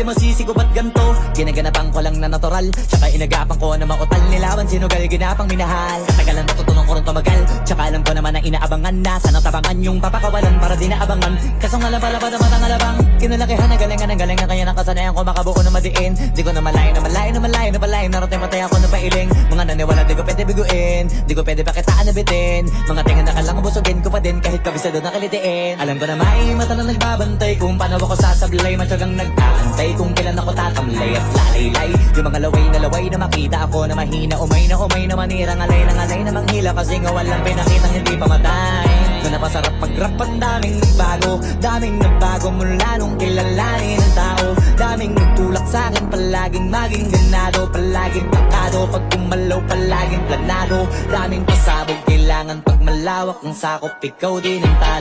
di mo sisigo ba't ganto? Ginaganapan ko lang na natural, tsaka inagapan ko na mautal. Nilawan sinugal, ginapang minahal. Katagalan natutunan ko rin tumagal, tsaka alam ko naman ang inaabangan na sanang tabangan yung papakawalan para di naabangan. Kaso nga lang pala pa naman ang alabang kinalakihan na galingan kaya nakasanayan ko makabuo na madiin. Di ko na malayo na malayo na malayo na malayo. Narating matay ako na pailing. Mga naniwala di ko pwede biguin, di ko pwede pakitaan na bitin. Mga tingan na kalang busugin ko pa din kahit kabisado na kalitiin. Alam ko na may mata na nagbabantay kung paano ako sasablay. Matyagang nag-aantay kung kailan ako tatamlay at lalaylay. Yung mga laway na makita ako na mahina. Umay na manirang alay na manghila. Kasi nga walang pinakitang hindi pamatay. Na napasarap mag-rap ang daming nagbago mula nung kilalanin ang tao. Daming nagtulak sa'kin, palaging maging ganado. Palaging pakado, pag kumalaw palaging planado. Daming pasabog, kailangan pag malawak ang sakop, ikaw din ang talo.